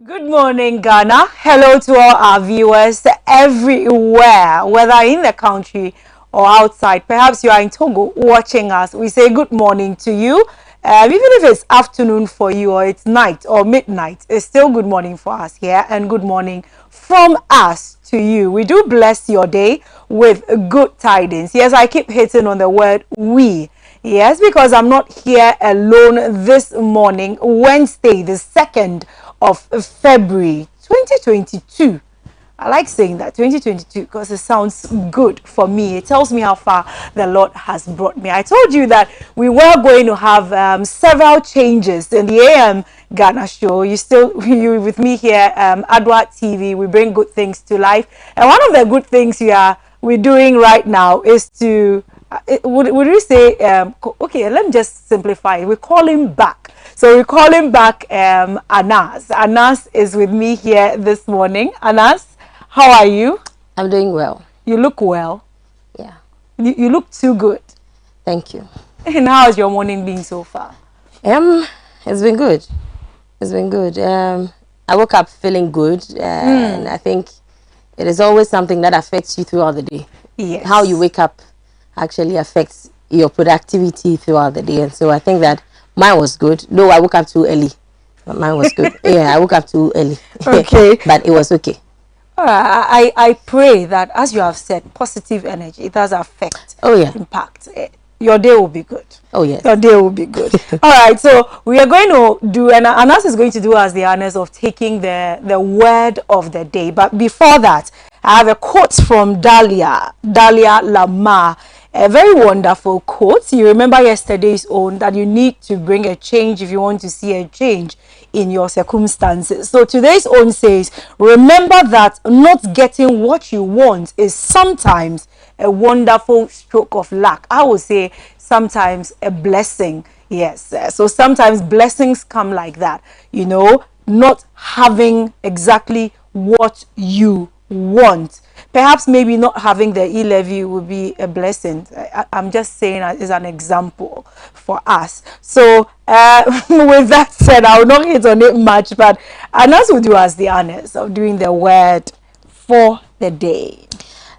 Good morning, Ghana. Hello to all our viewers everywhere, whether in the country or outside. Perhaps you are in Togo watching us. We say good morning to you. Even if it's afternoon for you, or it's night or midnight, it's still good morning for us here, and good morning from us to you. We do bless your day with good tidings. Yes, I keep hitting on the word we. Yes, because I'm not here alone this morning, Wednesday, the 2nd of February 2022. I like saying that 2022 because it sounds good for me. It tells me how far the Lord has brought me. I told you that we were going to have several changes in the AM Ghana show. You with me here, Adwa TV. We bring good things to life, and one of the good things we're doing right now is to would we say okay, let me just simplify it. We call him back. So we call him back Anas. Anas is with me here this morning. Anas, how are you? I'm doing well. You look well. Yeah. You look too good. Thank you. And how's your morning been so far? It's been good. It's been good. I woke up feeling good, and I think it is always something that affects you throughout the day. Yes. How you wake up actually affects your productivity throughout the day, and so I think that mine was good. Though I woke up too early, but mine was good. Yeah, I woke up too early. Okay. But it was okay. I pray that, as you have said, positive energy, it does affect, impact. Your day will be good. Oh, yes. Your day will be good. All right, so we are going to do, and Anas is going to do us the honors of taking the word of the day. But before that, I have a quote from Dahlia Lamar. A very wonderful quote. You remember yesterday's own that you need to bring a change if you want to see a change in your circumstances. So today's own says, remember that not getting what you want is sometimes a wonderful stroke of luck. I would say sometimes a blessing. Yes. So sometimes blessings come like that, not having exactly what you want. Perhaps maybe not having the e-levy would be a blessing. I'm just saying as an example for us. So with that said, I will not hit on it much, but Anas will do us the honors of doing the word for the day.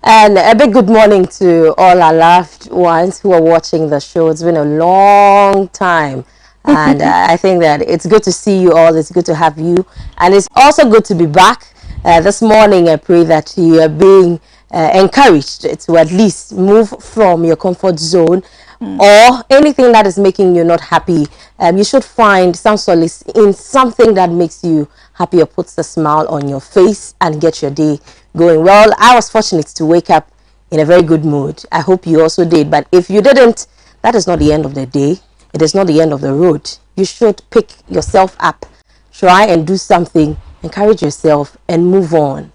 And a big good morning to all our loved ones who are watching the show. It's been a long time. And I think that it's good to see you all. It's good to have you. And it's also good to be back. This morning, I pray that you are being encouraged to at least move from your comfort zone or anything that is making you not happy. You should find some solace in something that makes you happy or puts a smile on your face and get your day going. Well, I was fortunate to wake up in a very good mood. I hope you also did. But if you didn't, that is not the end of the day. It is not the end of the road. You should pick yourself up, try and do something, encourage yourself, and move on.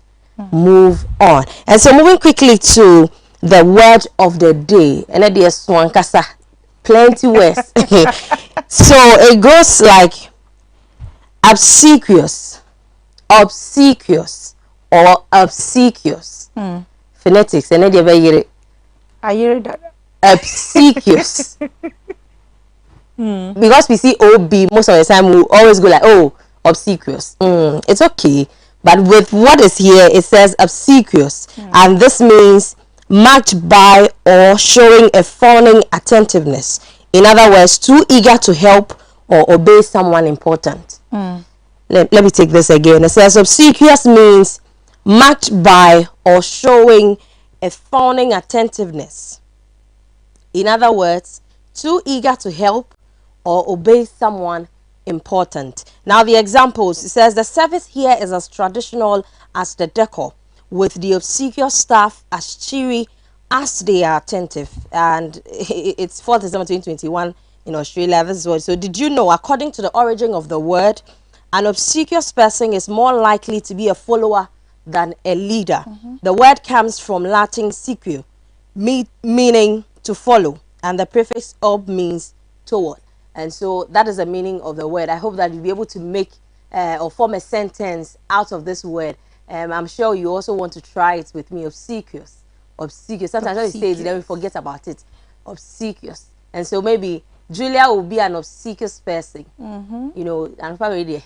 Move on. And so moving quickly to the word of the day. And then there's Swankasa. Plenty words. So it goes like obsequious, or obsequious. Phonetics. And then there's obsequious. Because we see OB most of the time, we always go like, oh, obsequious. It's okay. But with what is here, it says obsequious. And this means marked by or showing a fawning attentiveness. In other words, too eager to help or obey someone important. Let me take this again. It says obsequious means marked by or showing a fawning attentiveness. In other words, too eager to help or obey someone important. Now the examples, it says the service here is as traditional as the decor, with the obsequious staff as cheery as they are attentive. And it's 4th December 2021 in Australia. This is what. So did you know, according to the origin of the word, an obsequious person is more likely to be a follower than a leader. The word comes from Latin sequio, meaning to follow, and the prefix ob means toward. And so that is the meaning of the word. I hope that you'll be able to make or form a sentence out of this word. I'm sure you also want to try it with me. Obsequious. Sometimes when we say it, then we forget about it. Obsequious. And so maybe Julia will be an obsequious person. And probably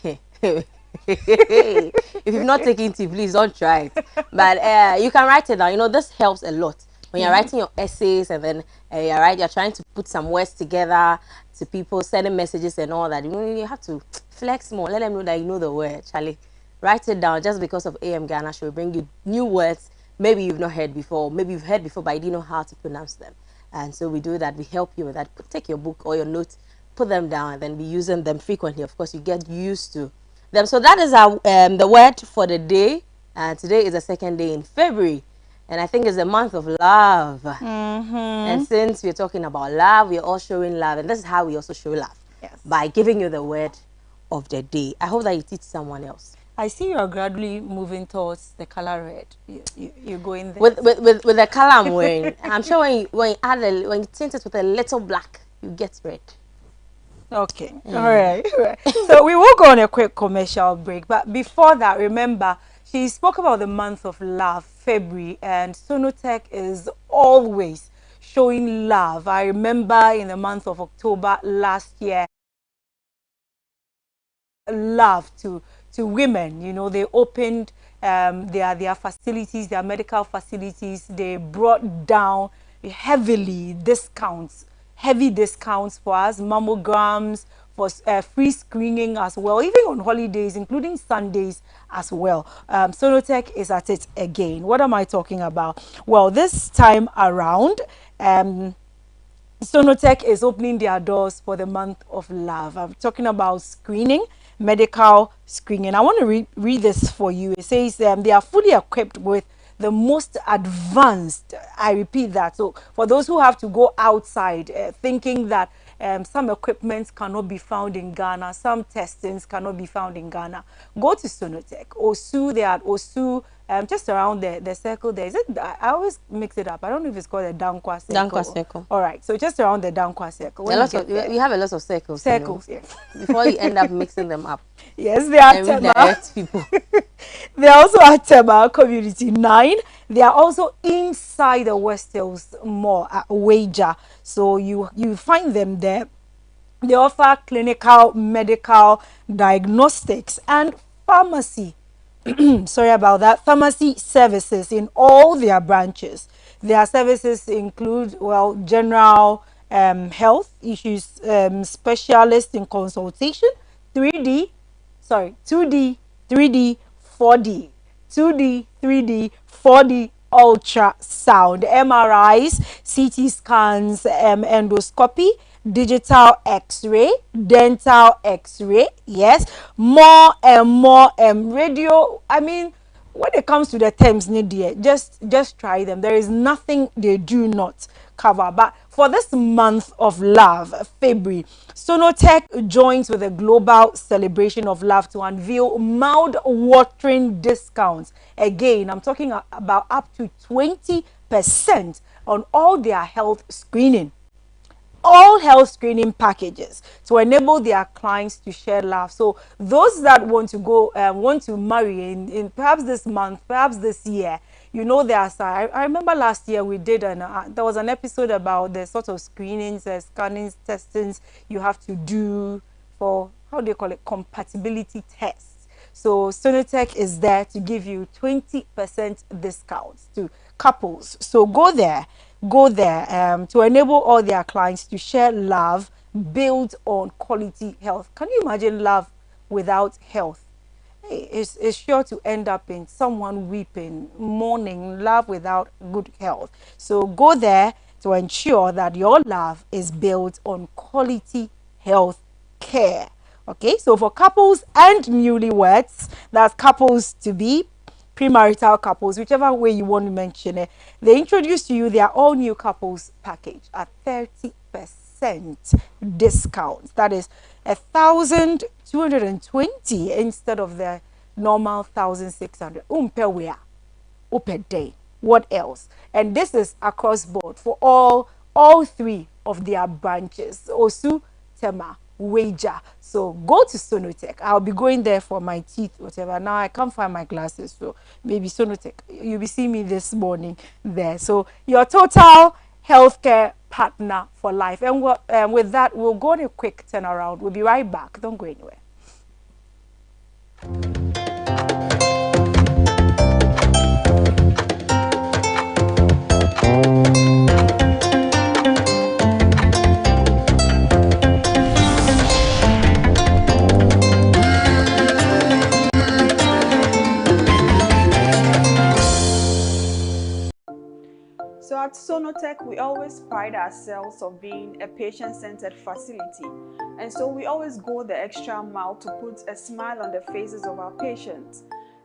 If you've not taken tea, please don't try it. But you can write it down. You know, this helps a lot when you're writing your essays, and then you're trying to put some words together to people, sending messages and all that. You know, you have to flex more. Let them know that you know the word. Charlie, write it down. Just because of AM Ghana, she will bring you new words. Maybe you've not heard before. Maybe you've heard before, but you didn't know how to pronounce them. And so we do that. We help you with that. Take your book or your notes, put them down, and then be using them frequently. Of course, you get used to them. So that is our the word for the day. And today is the second day in February, and I think it's the month of love. And since we're talking about love, we're all showing love, and this is how we also show love. Yes. By giving you the word of the day. I hope that you teach someone else. I see you are gradually moving towards the color red. You're going there. With the color I'm wearing, I'm sure when you tint it with a little black, you get red. Okay. All right. So we will go on a quick commercial break. But before that, remember, she spoke about the month of love, February, and Sonotech is always showing love. I remember in the month of October last year, love to women. You know, they opened their facilities, their medical facilities. They brought down heavy discounts for us, mammograms, for free screening as well, even on holidays, including Sundays as well. Sonotech is at it again. What am I talking about? Well, this time around, Sonotech is opening their doors for the month of love. I'm talking about screening, medical screening. I want to read this for you. It says they are fully equipped with the most advanced, I repeat that. So for those who have to go outside thinking that some equipment cannot be found in Ghana, some testings cannot be found in Ghana, go to Sonotech. Osu, they are at Osu, just around the circle there. Is it? I always mix it up. I don't know if it's called the Dankwa circle. Dankwa circle. All right. So just around the Dankwa circle. We have a lot of circles. Circles, you know, yes. Before you end up mixing them up. Yes, they are Tema. People. They are also at Tema Community 9. They are also inside the West Hills Mall at Wager. So you find them there. They offer clinical, medical, diagnostics, and pharmacy. Sorry about that. Pharmacy services in all their branches. Their services include, well, general health issues, specialist in consultation, 2D, 3D, 4D, 2D, 3D, 4D ultrasound, MRIs, CT scans, endoscopy, digital x-ray, dental x-ray, yes, more and more radio. I mean, when it comes to the terms, just try them. There is nothing they do not cover. But for this month of love, February, Sonotech joins with a global celebration of love to unveil mouth-watering discounts. Again, I'm talking about up to 20% on all their health screening. All health screening packages to enable their clients to share love. So those that want to go, want to marry in perhaps this month, perhaps this year, you know, I remember last year we did there was an episode about the sort of screenings, scannings, testings you have to do for, how do you call it, compatibility tests. So Sonotech is there to give you 20% discounts to couples. So go there to enable all their clients to share love built on quality health. Can you imagine love without health? It's sure to end up in someone weeping, mourning, love without good health. So go there to ensure that your love is built on quality health care. Okay, so for couples and newlyweds, that's couples to be, premarital couples, whichever way you want to mention it, they introduce to you their all new couples package at 30% discount. That is 1,220 instead of the normal 1,600. Per week, per day. What else? And this is across board for all three of their branches: Osu, Tema, Wager. So go to Sonotech. I'll be going there for my teeth, whatever. Now I can't find my glasses, so maybe Sonotech. You'll be seeing me this morning there. So your total healthcare partner for life. And with that, we'll go on a quick turnaround. We'll be right back. Don't go anywhere. So at Sonotech, we always pride ourselves on being a patient-centered facility. And so we always go the extra mile to put a smile on the faces of our patients.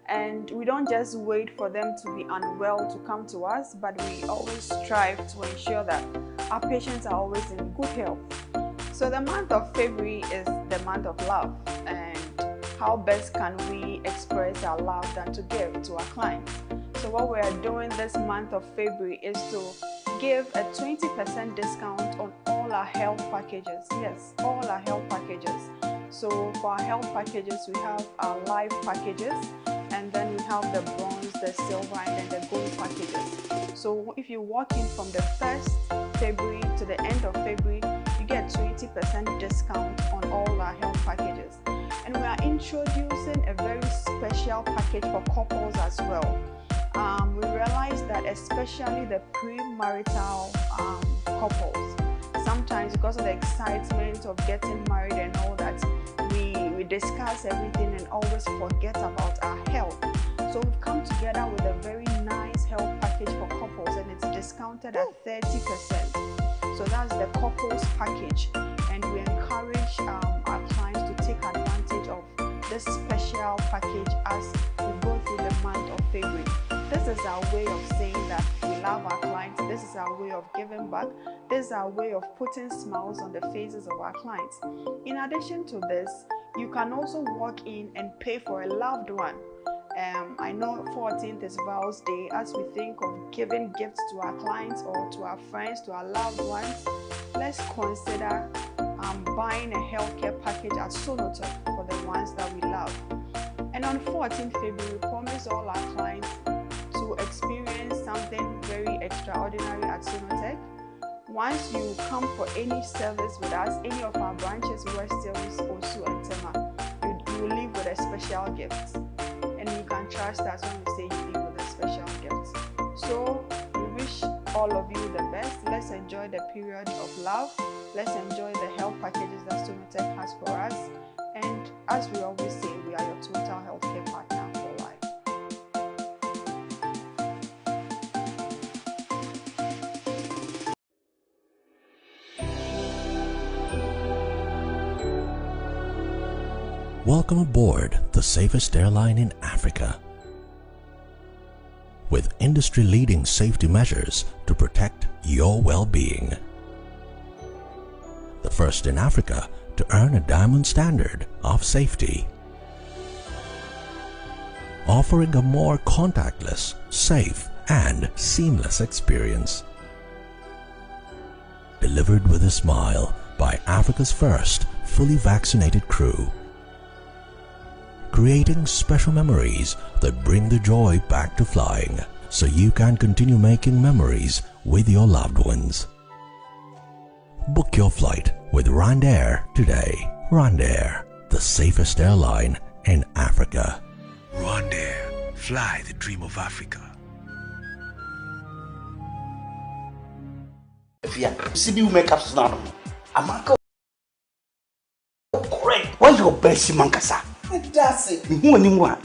And we don't just wait for them to be unwell to come to us, but we always strive to ensure that our patients are always in good health. So the month of February is the month of love. And how best can we express our love than to give to our clients? So what we are doing this month of February is to give a 20% discount on all our health packages. Yes, all our health packages. So for our health packages, we have our life packages, and then we have the bronze, the silver, and then the gold packages. So if you walk in from the 1st February to the end of February, you get 20% discount on all our health packages. And we are introducing a very special package for couples as well. We realize that especially the premarital couples, sometimes because of the excitement of getting married and all that, we discuss everything and always forget about our health. So we've come together with a very nice health package for couples, and it's discounted at 30%. So that's the couples package, and we encourage our clients to take advantage of this special package as we go through the month of February. This is our way of saying that we love our clients. This is our way of giving back. This is our way of putting smiles on the faces of our clients. In addition to this, you can also walk in and pay for a loved one. I know 14th is Vows Day. As we think of giving gifts to our clients or to our friends, to our loved ones, let's consider buying a healthcare package at Sonotech for the ones that we love. And on 14th February, we promise all our clients to experience something very extraordinary at Sonotech. Once you come for any service with us, any of our branches, West Hills, Osu, and Tema, you will leave with a special gift. And you can trust us when we say you leave with a special gift. So we wish all of you the best. Let's enjoy the period of love. Let's enjoy the health packages that Sonotech has for us. And as we always say, we are your total healthcare partner for life. Welcome aboard the safest airline in Africa. With industry-leading safety measures to protect your well-being. The first in Africa to earn a diamond standard of safety. Offering a more contactless, safe, and seamless experience. Delivered with a smile by Africa's first fully vaccinated crew. Creating special memories that bring the joy back to flying, so you can continue making memories with your loved ones. Book your flight with RwandAir today. RwandAir, the safest airline in Africa. RwandAir, fly the dream of Africa. CB makeup now. Amaka, correct. What's your best, Mankasa? That's it. Who anymore?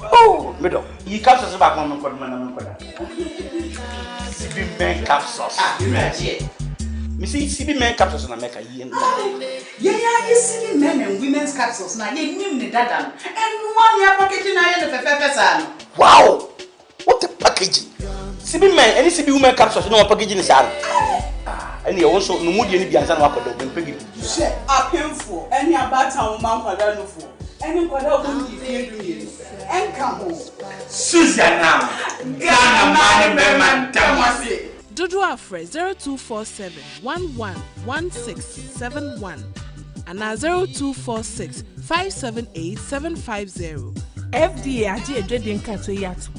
Oh, middle. You captures back on CB makeup sauce. Me see CB makeup sauce na make a year. Yeah, you see men and women's capsules now. You name the dada. And one year packaging I the pepper. Wow! What a packaging! CB men, any CB women capsules, no packaging is out. And you also no mood any bianza no akodo ben pegi. Share a painful any about town man kwada no for. Any kwada won di fie do and come home. Susanna. Ghana man man tamase. Dodo Afre 0247 111671 and 0246 578 750. FDA aje edwedin kato yato.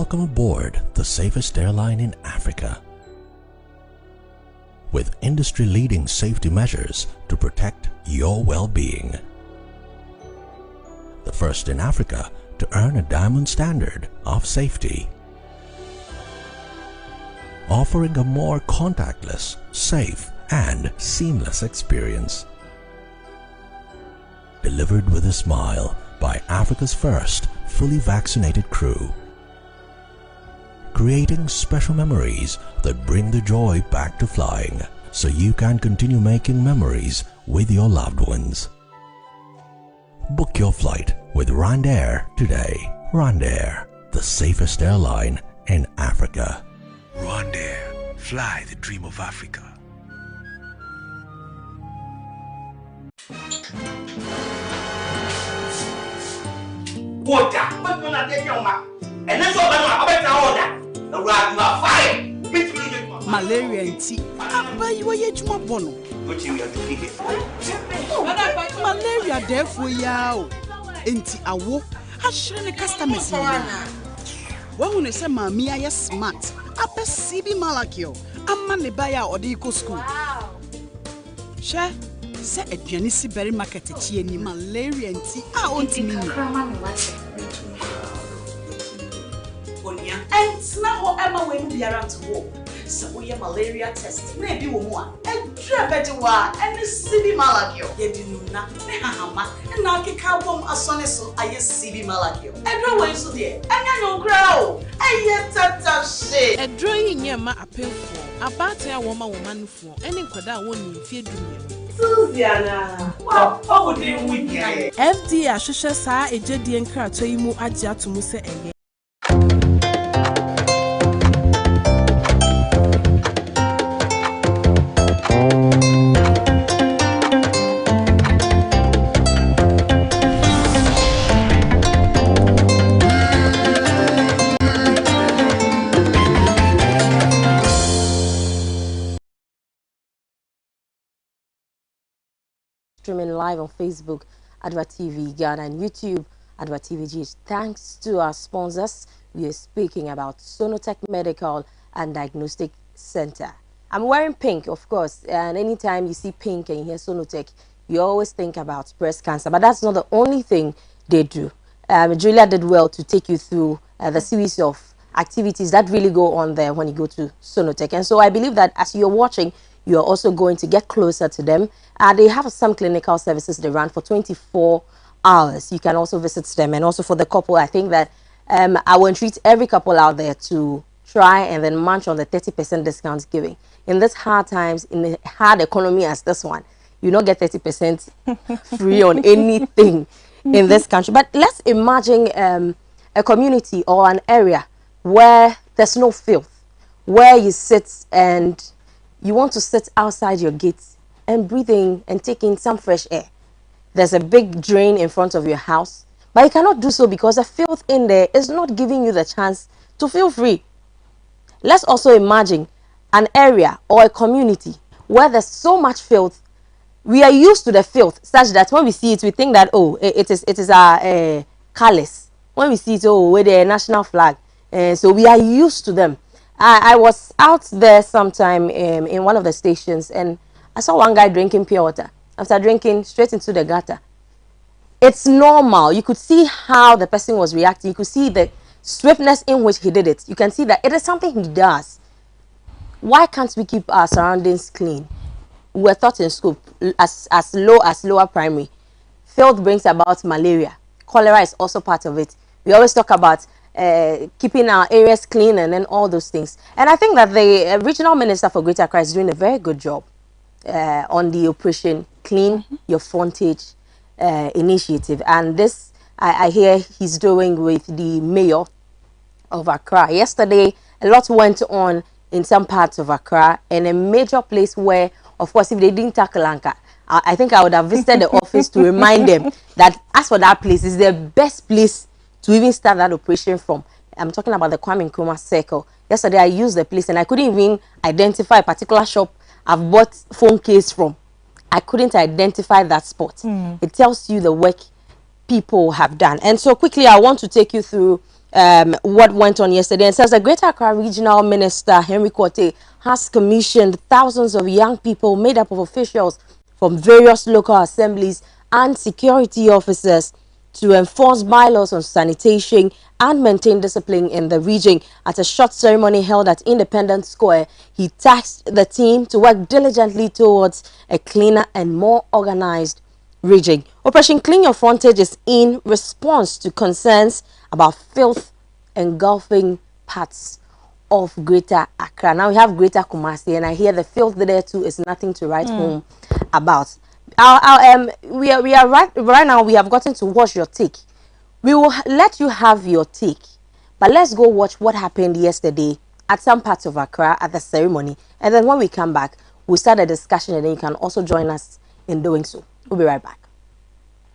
Welcome aboard the safest airline in Africa. With industry-leading safety measures to protect your well-being. The first in Africa to earn a diamond standard of safety. Offering a more contactless, safe, and seamless experience. Delivered with a smile by Africa's first fully vaccinated crew. Creating special memories that bring the joy back to flying, so you can continue making memories with your loved ones. Book your flight with RwandAir today. RwandAir, the safest airline in Africa. RwandAir, fly the dream of Africa. Water, but you're not getting your and that's all I'm about to order. Malaria and tea. But you are yet to my bono. What you have to keep it. Malaria, therefore, yow. Enti awo. I shouldn't the customers. When you say, Mammy, I am smart. I perceive Malakio. I'm money buyer or the eco school. Share. Say a pianisi berry market any malaria and tea. I want to mean. And now, Emma will be around to walk. So we have malaria test. Maybe one. And better one. And this CB Malakio. You didn't know. And now kick out from a son so I CB Malakio. And no way so dear. And I don't grow. I yet that shit. A drawing your ma appeal for. About a woman for. Any quada won't fear doing. Susiana. What would you with you? FD Ashusha sa a jedi and car to you aja to Musa and streaming live on Facebook, Adva TV Ghana, and YouTube, Adva TV GH. Thanks to our sponsors, we are speaking about Sonotech Medical and Diagnostic Center. I'm wearing pink, of course, and anytime you see pink and you hear Sonotech, you always think about breast cancer, but that's not the only thing they do. Julia did well to take you through the series of activities that really go on there when you go to Sonotech. And so I believe that as you're watching, you're also going to get closer to them. They have some clinical services they run for 24 hours. You can also visit them. And also for the couple, I think that I will treat every couple out there to try and then munch on the 30% discount giving. In this hard times, in the hard economy as this one, you don't get 30% free on anything in this country. But let's imagine a community or an area where there's no filth, where you sit and you want to sit outside your gates and breathe in and take in some fresh air. There's a big drain in front of your house, but you cannot do so because the filth in there is not giving you the chance to feel free. Let's also imagine an area or a community where there's so much filth. We are used to the filth such that when we see it, we think that, oh, it is our colors. When we see it, oh, with the national flag. So we are used to them. I was out there sometime in one of the stations and I saw one guy drinking pure water. After drinking, straight into the gutter. It's normal. You could see how the person was reacting. You could see the swiftness in which he did it. You can see that it is something he does. Why can't we keep our surroundings clean? We're taught in school as low as lower primary. Filth brings about malaria. Cholera is also part of it. We always talk about keeping our areas clean and then all those things. And I think that the regional minister for Greater Accra is doing a very good job on the Operation Clean Your Frontage initiative. And this, I hear he's doing with the mayor of Accra. Yesterday, a lot went on in some parts of Accra, and a major place where, of course, if they didn't tackle Anka, I think I would have visited the office to remind them that as for that place, it's the best place to even start that operation from. I'm talking about the Kwame Nkrumah Circle. Yesterday, I used the place and I couldn't even identify a particular shop I've bought phone case from. I couldn't identify that spot. It tells you the work people have done. And so quickly, I want to take you through what went on yesterday, and says the Greater Accra Regional Minister Henry Quartey has commissioned thousands of young people made up of officials from various local assemblies and security officers to enforce bylaws on sanitation and maintain discipline in the region. At a short ceremony held at Independence Square, he tasked the team to work diligently towards a cleaner and more organized region. Operation Clean Your Frontage is in response to concerns about filth engulfing parts of Greater Accra. Now we have Greater Kumasi, and I hear the filth there too is nothing to write home about. We are right now. We have gotten to watch your take. We will let you have your take, but let's go watch what happened yesterday at some parts of Accra at the ceremony, and then when we come back, we'll start a discussion, and then you can also join us in doing so. We'll be right back.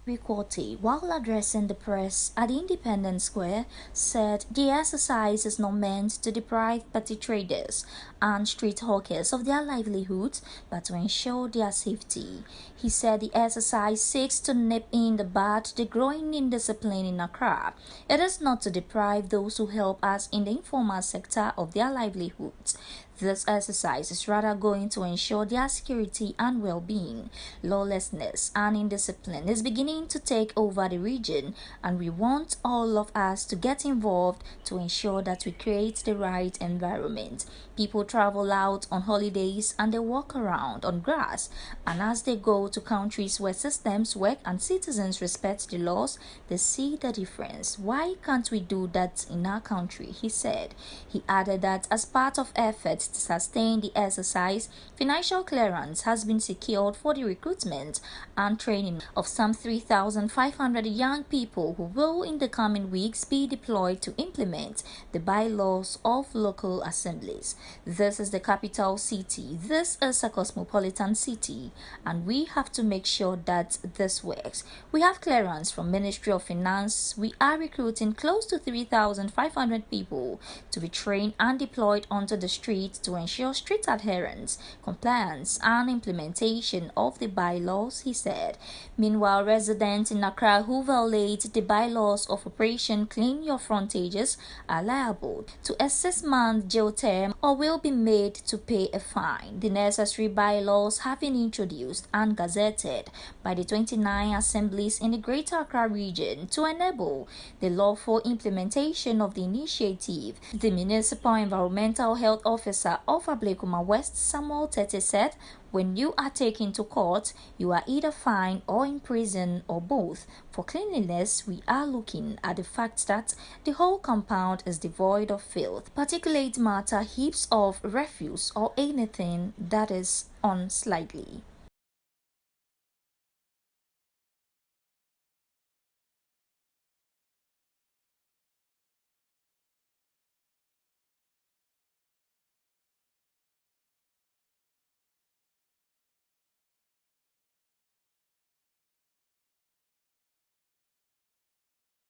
Quartey, while addressing the press at Independence Square, said the exercise is not meant to deprive petty traders and street hawkers of their livelihoods, but to ensure their safety. He said the exercise seeks to nip in the bud the growing indiscipline in Accra. It is not to deprive those who help us in the informal sector of their livelihoods. This exercise is rather going to ensure their security and well-being. Lawlessness and indiscipline is beginning to take over the region, and we want all of us to get involved to ensure that we create the right environment. People travel out on holidays and they walk around on grass, and as they go to countries where systems work and citizens respect the laws, they see the difference. Why can't we do that in our country? He said. He added that as part of efforts to sustain the exercise, financial clearance has been secured for the recruitment and training of some 3,500 young people who will in the coming weeks be deployed to implement the bylaws of local assemblies. This is the capital city. This is a cosmopolitan city, and we have to make sure that this works. We have clearance from Ministry of Finance. We are recruiting close to 3,500 people to be trained and deployed onto the street to ensure strict adherence, compliance, and implementation of the bylaws, he said. Meanwhile, residents in Accra who violate the bylaws of Operation Clean Your Frontages are liable to a 6-month jail term or will be made to pay a fine. The necessary bylaws have been introduced and gazetted by the 29 assemblies in the Greater Accra region to enable the lawful implementation of the initiative. The Municipal Environmental Health Officer of Ablekuma West, Samuel Tete, said, when you are taken to court, you are either fined or in prison or both. For cleanliness, we are looking at the fact that the whole compound is devoid of filth, particulate matter, heaps of refuse, or anything that is unsightly.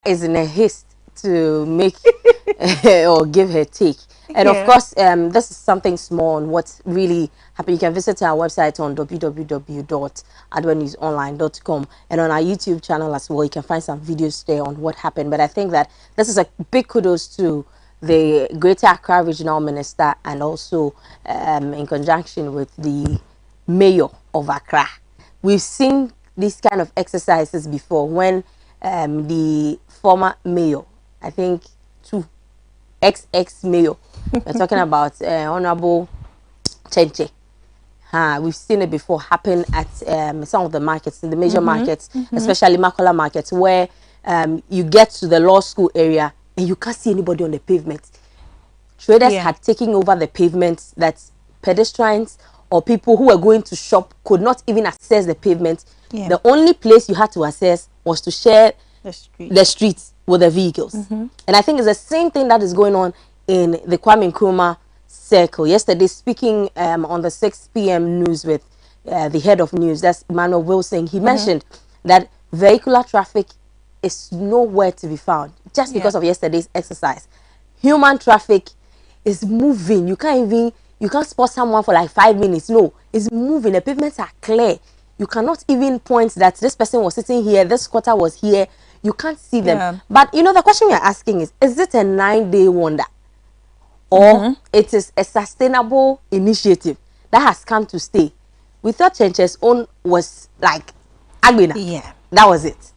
Is in a haste to make or give her take. And of course, this is something small on what's really happening. You can visit our website on www.adwenewsonline.com and on our YouTube channel as well. You can find some videos there on what happened. But I think that this is a big kudos to the Greater Accra Regional Minister and also in conjunction with the Mayor of Accra. We've seen these kind of exercises before when the former mayor, I think ex-mayor, we're talking about Honorable Chenche. We've seen it before happen at some of the markets, in the major markets, especially Makola markets, where you get to the law school area and you can't see anybody on the pavement. Traders had taken over the pavement that pedestrians or people who were going to shop could not even access the pavement. The only place you had to access was to share the streets with the vehicles. And I think it's the same thing that is going on in the Kwame Nkrumah circle. Yesterday, speaking on the 6 p.m. news with the head of news, that's Emmanuel Wilson, he mentioned that vehicular traffic is nowhere to be found just because of yesterday's exercise. Human traffic is moving. You can't spot someone for like 5 minutes. No, it's moving. The pavements are clear. You cannot even point that this person was sitting here, this squatter was here. you can't see them. Yeah. But you know, the question we are asking is it a 9-day wonder, or it is a sustainable initiative that has come to stay? We thought Chenche's own was like Agbena. Yeah, that was it.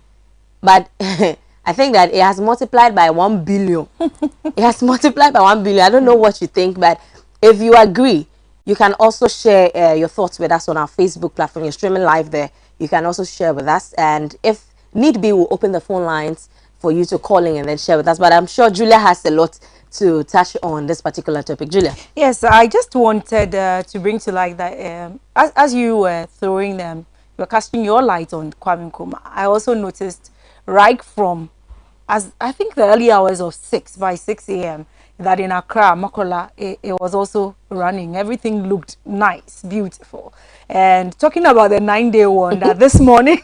But I think that it has multiplied by 1 billion. It has multiplied by 1 billion. I don't know what you think, but if you agree, you can also share your thoughts with us on our Facebook platform. You're streaming live there. You can also share with us. And if need be, we'll open the phone lines for you to call in and then share with us. But I'm sure Julia has a lot to touch on this particular topic. Julia. Yes, I just wanted to bring to light that as you were throwing them, you were casting your light on Kwame Nkrumah. I also noticed right from, as I think the early hours of 6 a.m., that in Accra, Makola, it was also running. Everything looked nice, beautiful. And talking about the 9-day wonder, this morning,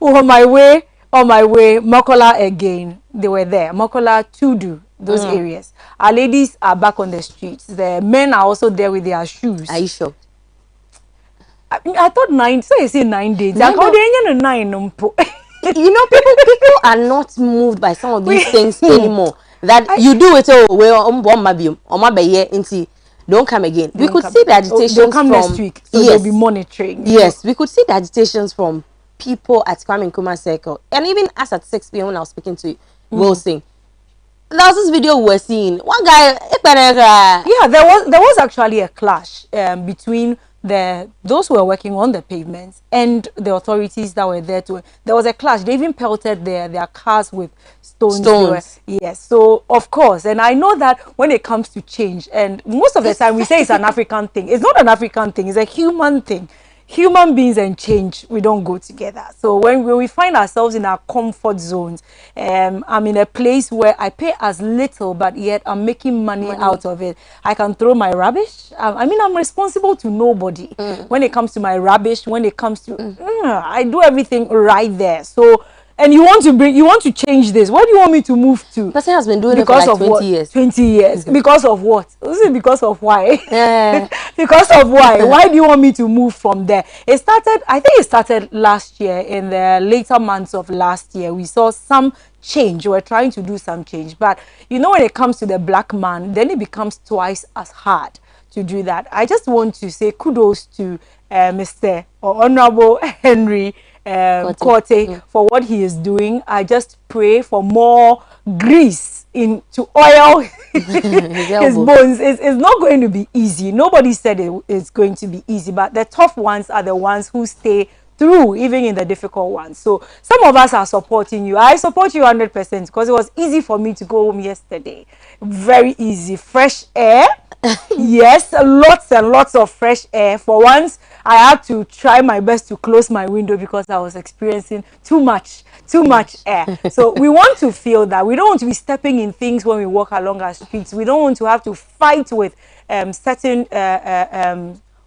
on my way, Makola again, they were there. Makola, Tudu, those areas. Our ladies are back on the streets. The men are also there with their shoes. Are you sure? I thought 9, so you say 9 days. You know, people are not moved by some of these things anymore. That you do it, don't come again. We could see the agitations from next week, so they'll be monitoring. Yes, we could see the agitations from people at Kwame Nkrumah Circle, and even us at 6 p.m. when I was speaking to Wilson. There was this video we were seeing. One guy, yeah, there was actually a clash between those who were working on the pavements and the authorities that were there to. There was a clash. They even pelted their cars with stones. Yes, so of course, and I know that when it comes to change, and most of the time we say it's an African thing. It's not an African thing. It's a human thing. Human beings and change, we don't go together. So when we find ourselves in our comfort zones, I'm in a place where I pay as little, but yet I'm making money out of it. I can throw my rubbish. I mean, I'm responsible to nobody when it comes to my rubbish. When it comes to, I do everything right there. So. And you want to change this. What do you want me to move to? Person has been doing it for like 20 years. 20 years. Because of what? Is it because of why? Because of why? Why do you want me to move from there? I think it started last year, in the later months of last year. We saw some change. We're trying to do some change. But, you know, when it comes to the black man, then it becomes twice as hard to do that. I just want to say kudos to Mr. or Honorable Henry Quartey for what he is doing. I just pray for more grease to oil his bones. It's not going to be easy. Nobody said it's going to be easy, but the tough ones are the ones who stay through, even in the difficult ones. So some of us are supporting you. I support you 100% because it was easy for me to go home yesterday. Very easy. Fresh air. Yes, lots and lots of fresh air. For once, I had to try my best to close my window because I was experiencing too much air. So we want to feel that. We don't want to be stepping in things when we walk along our streets. We don't want to have to fight with certain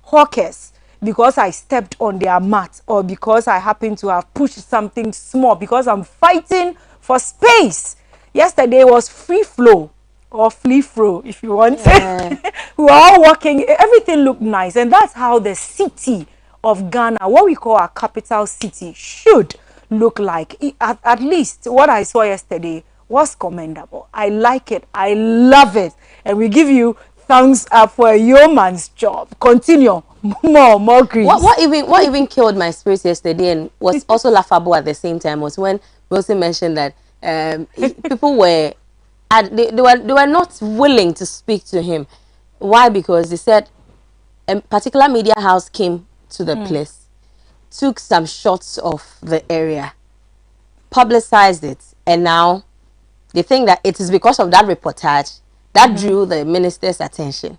hawkers because I stepped on their mat, or because I happen to have pushed something small, because I'm fighting for space. Yesterday was free flow, or flea flow, if you want. We were all walking. Everything looked nice. And that's how the city of Ghana, what we call our capital city, should look like. At least what I saw yesterday was commendable. I like it. I love it. And we give you thumbs up for a yeoman's job. Continue. More grease. What even killed my spirit yesterday and was also laughable at the same time was when Wilson mentioned that people were... they were not willing to speak to him. Why? Because they said a particular media house came to the place, took some shots of the area, publicized it, and now they think that it is because of that reportage that drew the minister's attention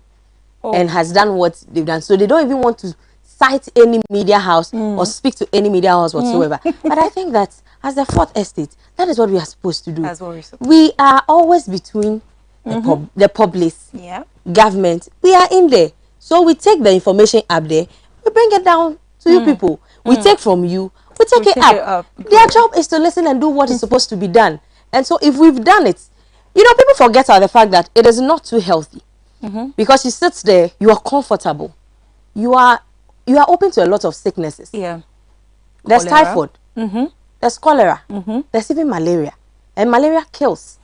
and has done what they've done. So they don't even want to cite any media house or speak to any media house whatsoever. But I think that as the fourth estate, that is what we are supposed to do. That's what we're supposed to do. We are always between the public, government. We are in there. So we take the information up there, we bring it down to you people. We take from you, we take it up. Their job is to listen and do what is supposed to be done. And so if we've done it, you know, people forget about the fact that it is not too healthy. Because you sit there, you are comfortable. You are open to a lot of sicknesses. Yeah. There's typhoid. There's there's cholera, there's even malaria, and malaria kills.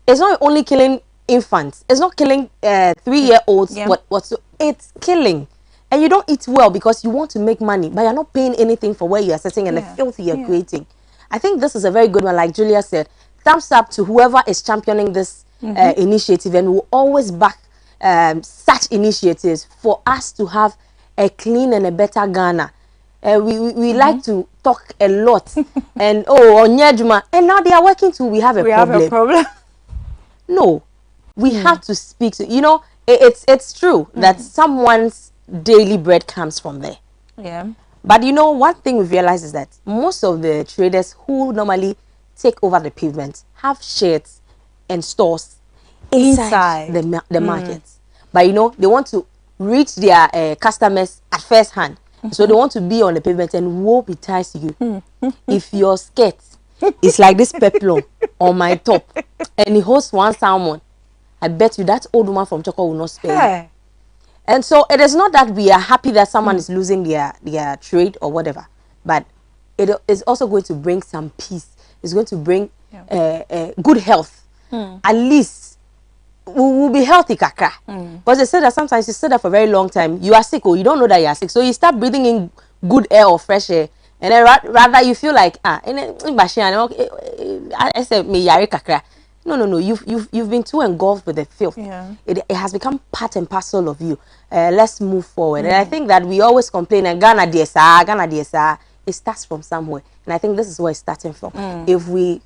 It's not only killing infants, it's not killing 3-year-olds, it's killing. And you don't eat well because you want to make money, but you're not paying anything for where you're sitting and the filth you're creating. I think this is a very good one. Like Julia said, thumbs up to whoever is championing this initiative, and will always back such initiatives for us to have a clean and a better Ghana. We like to talk a lot and Onyejuma, and now they are working to we have a problem. No, we have to speak to, you know, it's true that someone's daily bread comes from there. Yeah. But you know, one thing we've realized is that most of the traders who normally take over the pavement have sheds and stores inside the markets. But you know, they want to reach their customers at first hand. So they want to be on the pavement, and woe betide you if your skirt is like this peplum on my top and he hosts one salmon. I bet you that old woman from Choco will not spare you. And so it is not that we are happy that someone is losing their trade or whatever, but it is also going to bring some peace. It's going to bring good health. At least we'll be healthy, kaka. Because they say that sometimes you stay there for a very long time, you are sick or you don't know that you are sick. So you start breathing in good air or fresh air, and then rather you feel like No. You've been too engulfed with the filth. It has become part and parcel of you. Let's move forward. And I think that we always complain, and Ghana DSR, it starts from somewhere. And I think this is where it's starting from. If we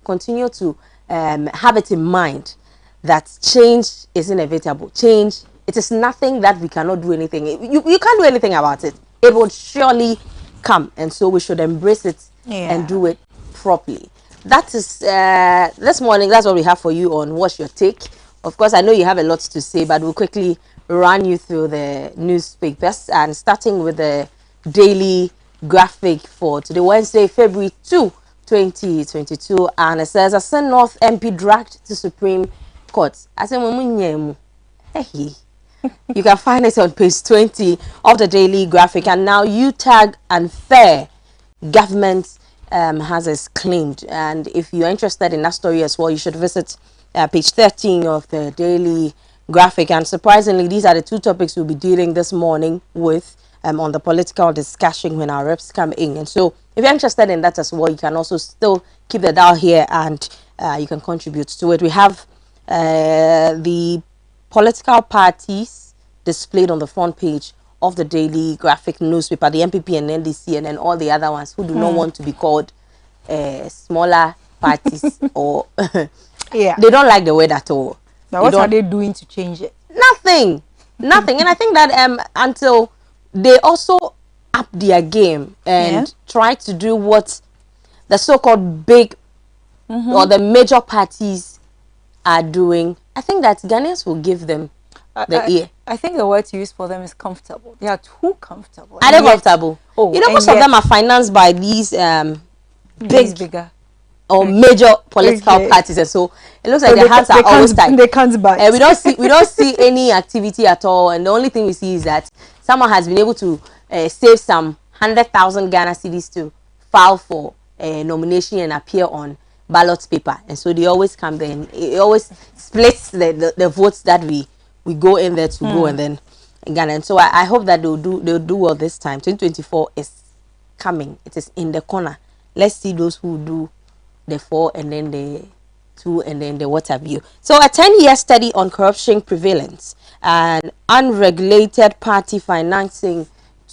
continue to have it in mind that change is inevitable. Change, it is nothing that we cannot do anything. You can't do anything about it. It will surely come. And so we should embrace it and do it properly. That is this morning. That's what we have for you on What's Your Take. Of course, I know you have a lot to say, but we'll quickly run you through the newspapers, and starting with the Daily Graphic for today, Wednesday, February 2, 2022, and it says Asen North MP dragged to Supreme Court. You can find it on page 20 of the Daily Graphic. And now UTAG unfair government has exclaimed. And if you're interested in that story as well, you should visit page 13 of the Daily Graphic. And surprisingly, these are the two topics we'll be dealing this morning with on the political discussion when our reps come in. And so if you're interested in that as well, you can also still keep the dial here, and you can contribute to it. We have the political parties displayed on the front page of the Daily Graphic newspaper, the MPP and NDC, and then all the other ones who do not want to be called smaller parties or they don't like the word at all. Now what are they doing to change it? Nothing. And I think that until they also up their game and try to do what the so-called big or the major parties are doing, I think that Ghanaians will give them the ear. I think the word to use for them is comfortable. They are too comfortable. Are they comfortable? You know, most of them are financed by these bigger or major political parties, and so it looks like their hands are always tied. They can't buy. We don't see any activity at all, and the only thing we see is that someone has been able to save some 100,000 Ghana cedis to file for a nomination and appear on ballot paper, and so they always come there, and it always splits the votes that we go in there to go, and then Ghana. And so I hope that they'll do well this time. 2024 is coming. It is in the corner. Let's see those who do the 4 and then the 2 and then the what have you. So a 10-year study on corruption prevalence and unregulated party financing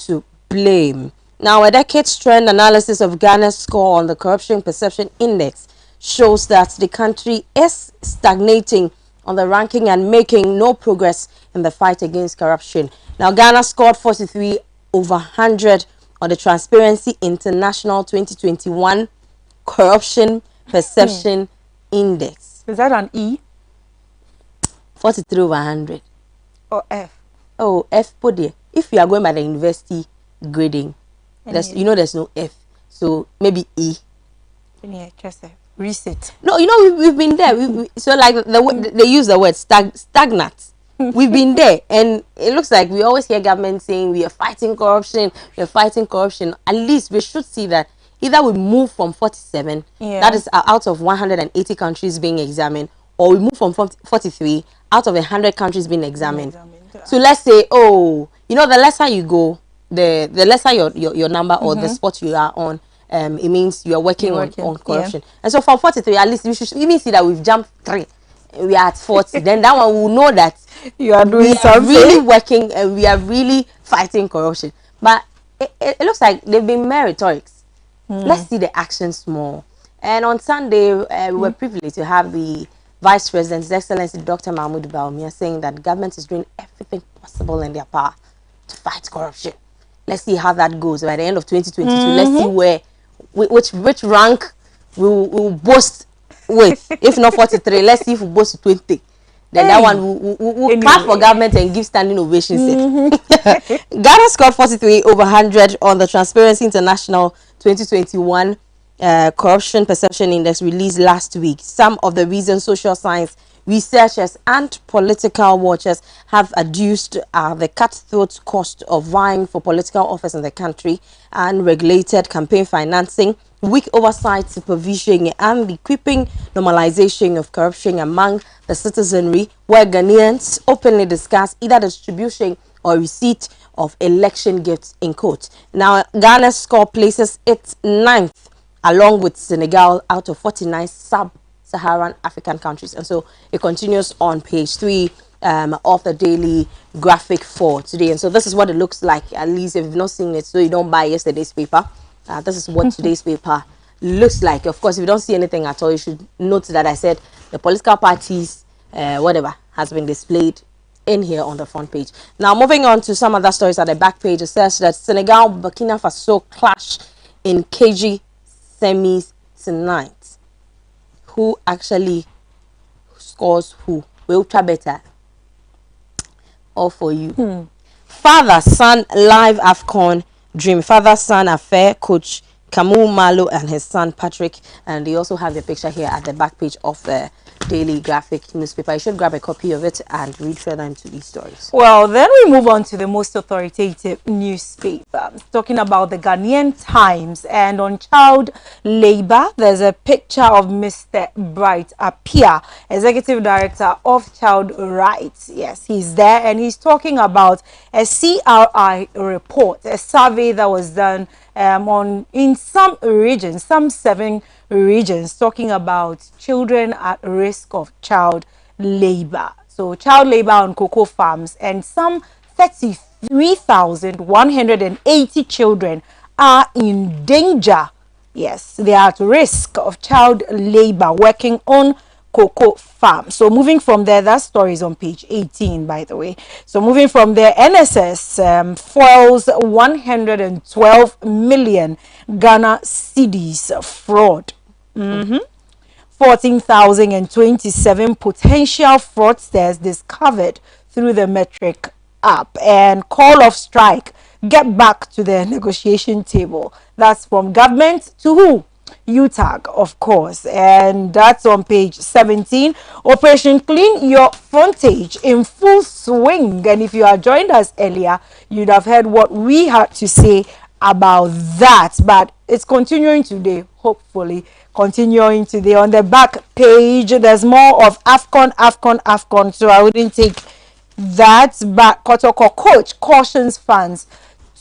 to blame. Now, a decade's trend analysis of Ghana's score on the Corruption Perception Index shows that the country is stagnating on the ranking and making no progress in the fight against corruption. Now, Ghana scored 43 over 100 on the Transparency International 2021 Corruption Perception Index. Is that an E? 43 over 100. Or F? Oh, F put there. If you are going by the university grading, there's no F. So maybe E. Yeah, just reset. No, you know, we've been there. So like they use the word stagnant. We've been there, and it looks like we always hear government saying we are fighting corruption. At least we should see that either we move from 47, that is out of 180 countries being examined, or we move from 43 out of 100 countries being examined. So let's say, oh, you know, the lesser you go, the lesser your number or the spot you are on, it means you are working on corruption. And so from 43, at least we should even see that we've jumped 3. We are at 40. Then that one will know that you are doing something. Really working and we are really fighting corruption. But it looks like they've been meritorious. Let's see the actions more. And on Sunday, we were privileged to have the Vice President, His Excellency Dr. Mahmoud Bawumia, saying that the government is doing everything possible in their power to fight corruption. Let's see how that goes by the end of 2022. Let's see where, which rank we will boast with. If not 43, let's see if we boast 20. Then that one we'll clap for government and give standing ovations. Ghana scored 43 over 100 on the Transparency International 2021 Corruption Perception Index released last week. Some of the reasons social science researchers and political watchers have adduced are the cutthroat cost of vying for political office in the country, unregulated campaign financing, weak oversight supervision, and the creeping normalization of corruption among the citizenry, where Ghanaians openly discuss either the distribution or receipt of election gifts in court. Now, Ghana's score places it 9th, along with Senegal, out of 49 sub-Saharan African countries. And so it continues on page 3 of the daily graphic for today. And so this is what it looks like, at least if you've not seen it, so you don't buy yesterday's paper. This is what today's paper looks like. Of course, if you don't see anything at all, you should note that I said the political parties, whatever, has been displayed in here on the front page. Now, moving on to some other stories at the back page, it says that Senegal, Burkina Faso clash in KG semis tonight. Who actually scores who? Will try better. All for you. Father, son, live AFCON dream. Father, son affair. Coach Kamu Malo and his son Patrick. And they also have the picture here at the back page of the daily graphic newspaper. You should grab a copy of it and read further into these stories. Well, then we move on to the most authoritative newspaper, talking about the Ghanaian Times. And on child labor, there's a picture of Mr. Bright Apia, Executive Director of Child Rights. Yes, he's there, and he's talking about a CRI report, a survey that was done in some regions, some 7 regions, talking about children at risk of child labor. So child labor on cocoa farms, and some 33,180 children are in danger. Yes, they are at risk of child labor working on cocoa farm. So moving from there, that story is on page 18, by the way. So moving from there, NSS foils 112 million Ghana cedis fraud. 14,027 potential fraudsters discovered through the Metric app, and call of strike, get back to the negotiation table. That's from government to who? UTAG, of course, and that's on page 17. Operation Clean Your Frontage in full swing. And if you had joined us earlier, you'd have heard what we had to say about that. But it's continuing today, hopefully continuing today. On the back page, there's more of AFCON. So I wouldn't take that. But Kotoko coach cautions fans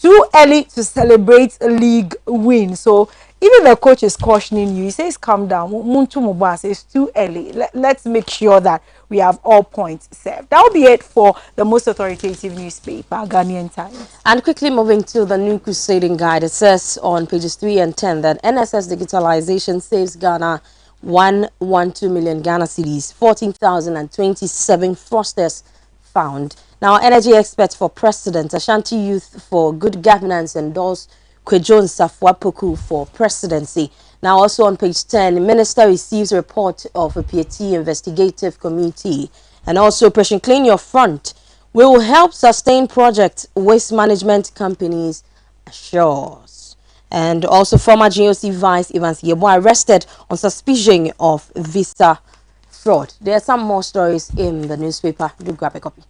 too early to celebrate league win. So even the coach is cautioning you. He says, calm down. It's too early. Let's make sure that we have all points served. That will be it for the most authoritative newspaper, Ghanaian Times. And quickly moving to the New Crusading Guide, it says on pages 3 and 10 that NSS digitalization saves Ghana 112 million Ghana cedis, 14,027 fraudsters found. Now, energy experts for president, Ashanti Youth for Good Governance endorse Kwejon Safwa-Poku for presidency. Now, also on page 10, Minister receives report of a PAT investigative committee. And also, Operation Clean Your Front will help sustain project waste management companies assures. And also, former GOC Vice Evans Yeboah arrested on suspicion of visa fraud. There are some more stories in the newspaper. Do grab a copy.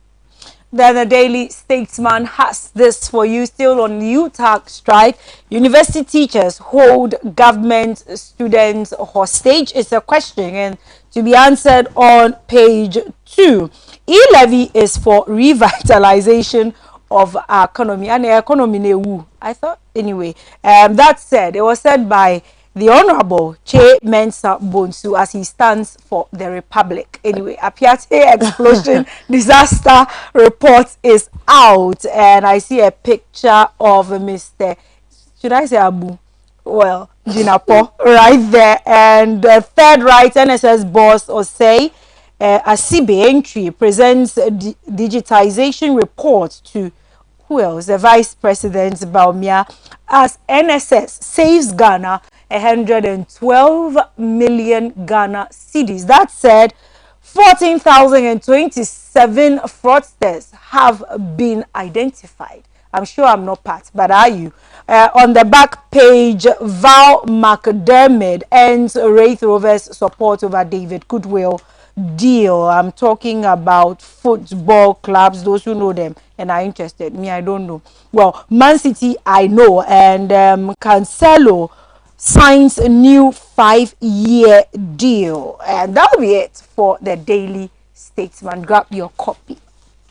Then the Daily Statesman has this for you, still on UTAG strike. University teachers hold government students hostage. It's a question and to be answered on page 2. E-levy is for revitalization of our economy. And the economy, I thought, anyway. That said, it was said by the Honorable Che Mensa Bonsu as he stands for the Republic. Anyway, Apiate explosion disaster report is out, and I see a picture of Mr. Should I say Abu? Well, Jinapo right there, and the third right NSS boss Osei Asibe entry presents a digitization report to who else? The Vice President Baumia as NSS saves Ghana 112 million Ghana cedis. That said, 14,027 fraudsters have been identified. I'm sure I'm not part, but are you? On the back page, Val McDermott ends Wraith Rovers' support over David Goodwill deal. I'm talking about football clubs, those who know them and are interested. Me, I don't know. Well, Man City, I know. And Cancelo signs a new 5-year deal. And that'll be it for the Daily Statesman. Grab your copy.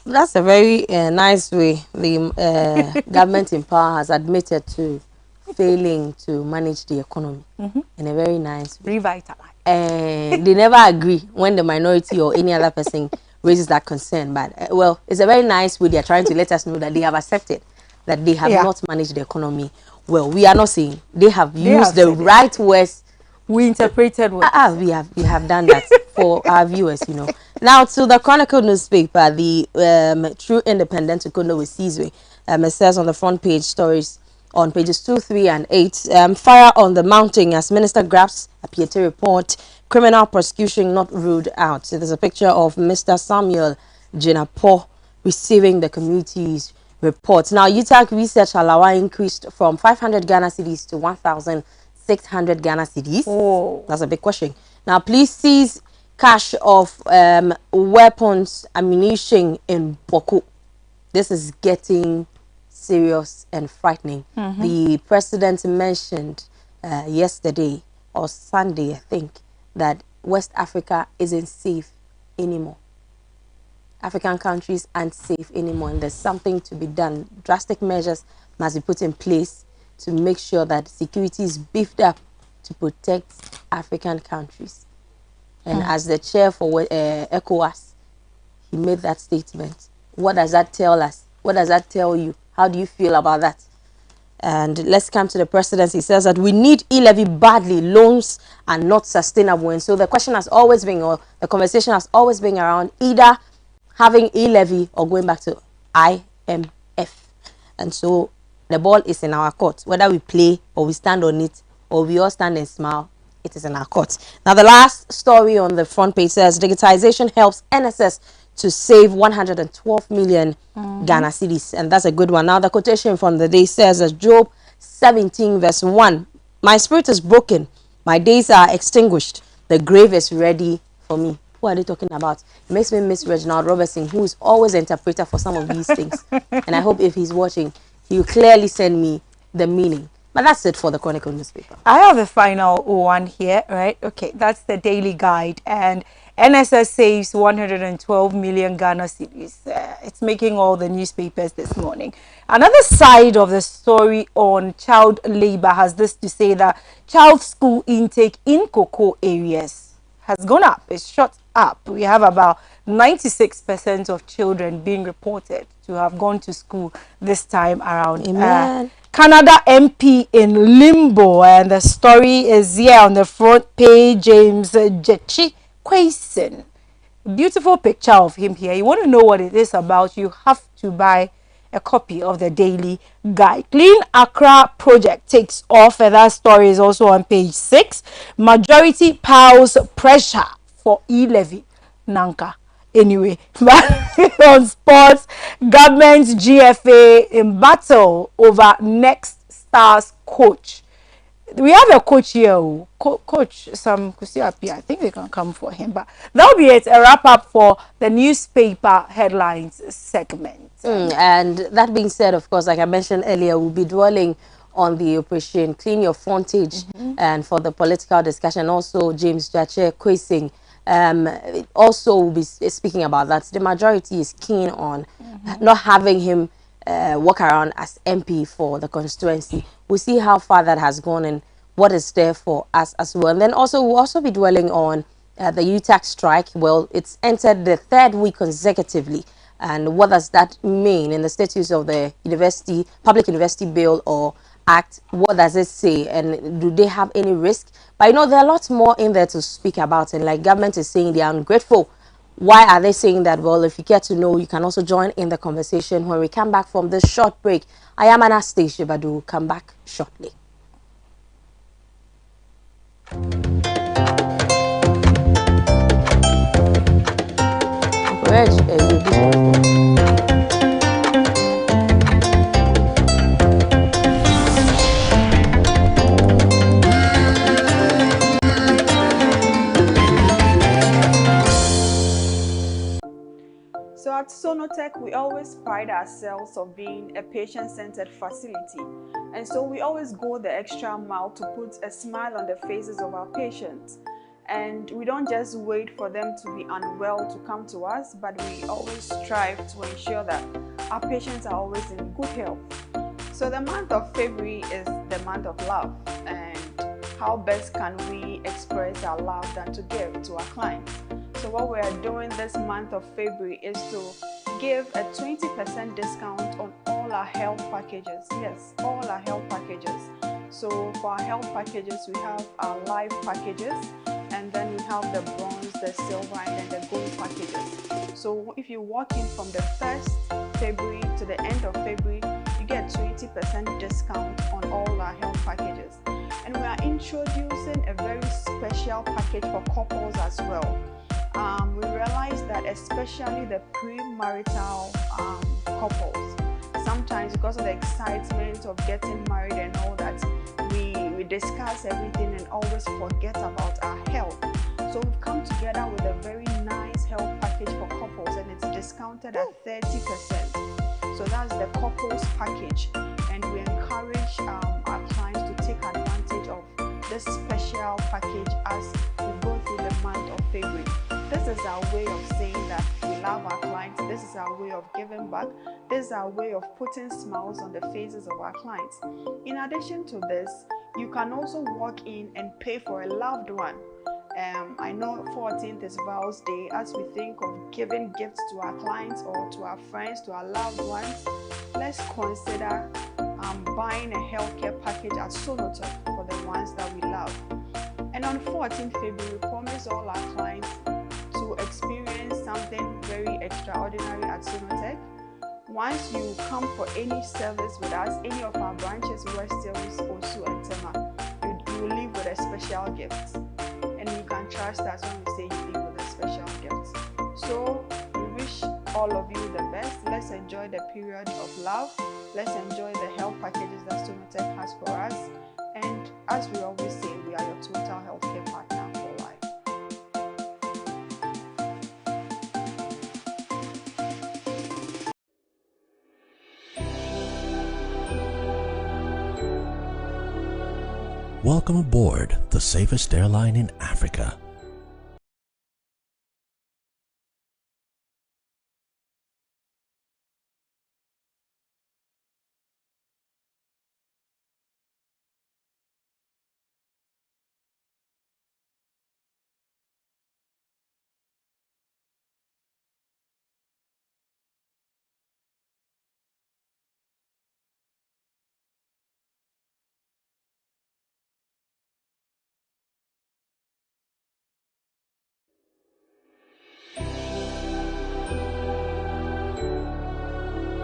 That's a very nice way the government in power has admitted to failing to manage the economy in a very nice way. Revitalize. They never agree when the minority or any other person raises that concern. But, well, it's a very nice way. They're trying to let us know that they have accepted that they have not managed the economy well. We are not saying they have used the right words. We interpreted words. We have done that for our viewers, you know. Now, to the Chronicle newspaper, the True Independent Ukundo with Sizwe. It says on the front page stories on pages 2, 3, and 8. Fire on the mountain as Minister grabs a Piete report. Criminal prosecution not ruled out. So there's a picture of Mr. Samuel Jinapo receiving the community's report. Now, UTAG research Alawa increased from 500 Ghana cedis to 1,600 Ghana cedis. Oh, that's a big question. Now, police seize cache of weapons, ammunition in Boko. This is getting serious and frightening. The president mentioned yesterday or Sunday, I think, that West Africa isn't safe anymore. African countries aren't safe anymore, and there's something to be done. Drastic measures must be put in place to make sure that security is beefed up to protect African countries. And as the chair for ECOWAS, he made that statement. What does that tell us? What does that tell you? How do you feel about that? And let's come to the presidency. He says that we need e-levy badly. Loans are not sustainable. And so the question has always been, or the conversation has always been around either having e-levy or going back to IMF. And so the ball is in our court. Whether we play or we stand on it or we all stand and smile, it is in our court. Now, the last story on the front page says digitization helps NSS to save 112 million Ghana cedis. And that's a good one. Now, the quotation from the day says, as Job 17 verse 1, my spirit is broken, my days are extinguished, the grave is ready for me. Who are they talking about? It makes me miss Reginald Robertson, who is always an interpreter for some of these things. And I hope if he's watching, he'll clearly send me the meaning. But that's it for the Chronicle newspaper. I have a final one here, right? Okay, that's the daily guide. And NSS saves 112 million Ghana cedis. It's making all the newspapers this morning. Another side of the story on child labor has this to say that child school intake in cocoa areas has gone up. It's shot up. We have about 96% of children being reported to have gone to school this time around. Canada MP in limbo, and the story is here on the front page. James Jechi Quayson, beautiful picture of him here. You want to know what it is about, you have to buy a copy of the daily guide. Clean Accra project takes off, and that story is also on page 6. Majority piles pressure for e-levy. Nanka. Anyway, on sports, government GFA in battle over next stars coach. we have a coach here, Coach Sam Kusiapi. I think they can come for him, but that'll be it. A wrap up for the newspaper headlines segment. And that being said, of course, like I mentioned earlier, we'll be dwelling on the operation Clean Your Frontage and for the political discussion. Also, James Jache Kwesing also will be speaking about that. The majority is keen on not having him walk around as MP for the constituency. We'll see how far that has gone and what is there for us as well. And then also we'll also be dwelling on the UTAC strike. Well, it's entered the 3rd week consecutively. And what does that mean in the status of the public university bill or act? What does it say, and do they have any risk? But you know, there are lots more in there to speak about, and like government is saying they are ungrateful. Why are they saying that? Well, if you get to know, you can also join in the conversation when we come back from this short break. I am Anastasia Badu. Come back shortly. So at Sonotech, we always pride ourselves on being a patient-centered facility. And so we always go the extra mile to put a smile on the faces of our patients. And we don't just wait for them to be unwell to come to us, but we always strive to ensure that our patients are always in good health. So the month of February is the month of love. And how best can we express our love than to give to our clients? So what we are doing this month of February is to give a 20% discount on all our health packages. Yes, all our health packages. So for our health packages, we have our life packages, and then we have the bronze, the silver, and then the gold packages. So if you walk in from the 1st February to the end of February, you get 20% discount on all our health packages. And we are introducing a very special package for couples as well. We realize that especially the premarital couples, sometimes because of the excitement of getting married and all that, we discuss everything and always forget about our health. So we've come together with a very nice health package for couples, and it's discounted at 30%. So that's the couples package, and we encourage our clients to take advantage of this special package as we go through the month of February. This is our way of saying that we love our clients. This is our way of giving back. This is our way of putting smiles on the faces of our clients. In addition to this, you can also walk in and pay for a loved one. I know 14th is Vows Day. As we think of giving gifts to our clients or to our friends, to our loved ones, let's consider buying a healthcare package at Sonotech for the ones that we love. And on 14th February, we promise all our clients to experience something very extraordinary at Sonotech. Once you come for any service with us, any of our branches, West Hills, Osu, and Tema, you will leave with a special gift. And you can trust us when we say you leave with a special gift. So we wish all of you the best. Let's enjoy the period of love. Let's enjoy the health packages that Sonotech has for us. And as we always say, we are your total healthcare partner for life. Welcome aboard the safest airline in Africa.